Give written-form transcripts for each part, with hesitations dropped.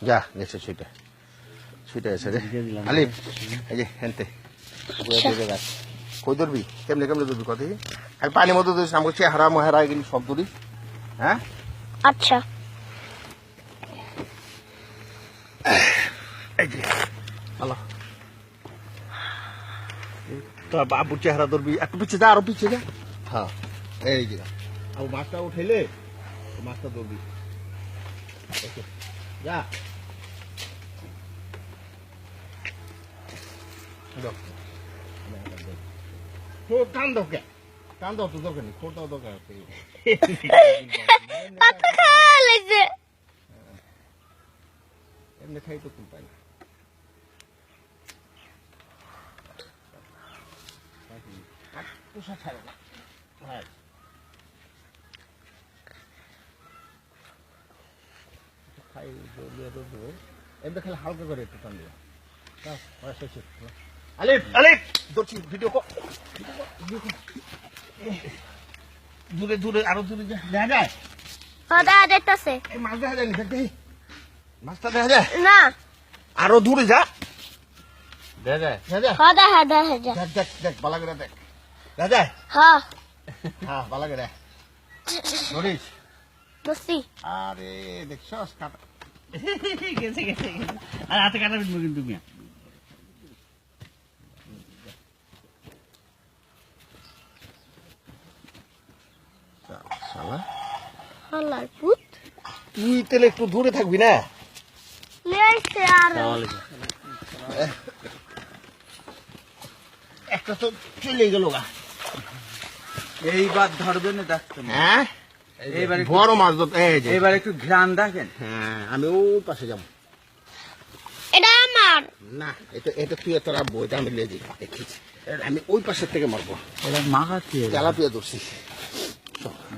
যা গেছে ছুটে ছুটে এসে রে আলিফ এই যে হেনতে কই ধরবি কেমনে কেমনে ধরবি কত আর পানির মধ্যে ধরিস আমাকে চেহারা মহারা এগুলি সব ধরিস হ্যাঁ আচ্ছা এই যে হ্যালো তো বাবুর চেহারা ধরবি একটু পিছিয়ে যা আরো পিছিয়ে যা হ্যাঁ এই যে আর মাছটা উঠাইলে মাছটা ধরবি যা টান দাও কে টান দাও তো দরকার নেই খোটাও দরকার আছে এমনি খাই তো কোন পাই না এমনি খালি হালকা করে একটু টান দিও আলিফ আলিফ ধরছি ভিডিও দূরে দূরে আরো দূরে দেখা যায় দেখা যাইতাছে মাছ দেখা যায় দেখি মাছটা দেখা যায় না আরো দূরে যা দেখা যায় দেখা যায় দেখ দেখ দেখ ভালো করে দেখ দেখা যায় হ্যাঁ হ্যাঁ ভালো করে ধরিস বসি আরে দেখছস কাটা গেছে গেছে আর হাতে কাটা বিনবো কিন্তু মিয়া শালা হালার পুত তুই তাহলে একটু দূরে থাকবি না লেইছে আর একটা তো চলে গেল গা এইবার ধরবেন দেখতেন হ্যাঁ এইবার বড় মাছ ধরতে এই যে এবার একটু ঘ্রাণ দেখেন হ্যাঁ আমি ওই পাশে যাবো এটা আমার না এটা এটা তুই তোর আব্বু এটা আমি লেজি দেখিস আমি ওই পাশের থেকে মারবো এটা মাখাচ্ছি তেলাপিয়া ধরছি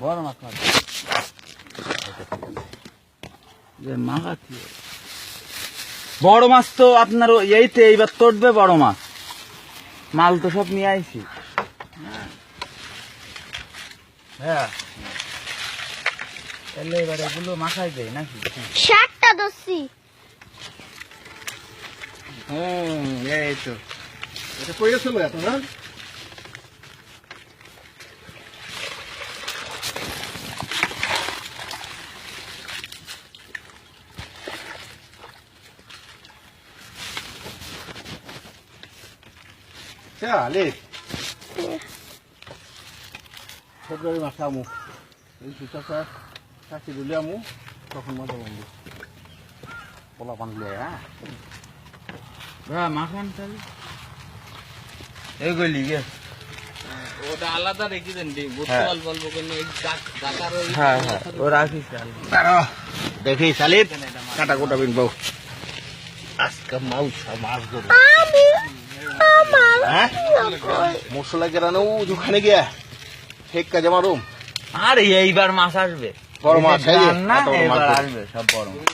বড় মাছ মারবে মাখাচ্ছি বড় মাছ তো আপনার এইতে এইবার তটবে বড় মাছ মাল তো সব নিয়ে আইছি হ্যাঁ তাহলে এবার এগুলো মাখাই দেয় নাকি 60টা দছি এই তো এটা কই গেছিল এত না আলে ফেব্রুয়ারি মাসে আমু এই সুচাষা চাকরি দিলে আমু তখন মজা বন্ধু পোলা বানলে হ্যাঁ মাখান তাহলে এইগুলি গে ওটা আলাদা রেখে দেন বোতল বলবো কেন হ্যাঁ হ্যাঁ ও রাখিস দেখি সালিপ কাটা কোটা বিনবো আজকে মাছ ধরবো হ্যাঁ মশলা কেরানো ওখানে গিয়া ঠিক কাজে মারুম আর এইবার মাছ আসবে বড় মাছ না এবার আসবে সব বড় মাছ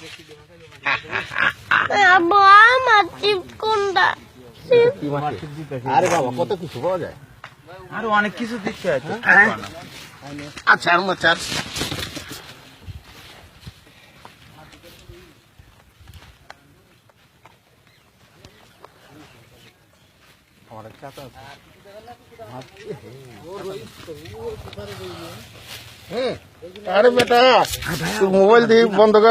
আমার চিপ কোনটা আরে বাবা কত কিছু পাওয়া যায় আরো অনেক কিছু দিচ্ছে হয়তো আচ্ছা আর মাছ আর আরে বেটা মোবাইল দিয়ে বন্ধ কর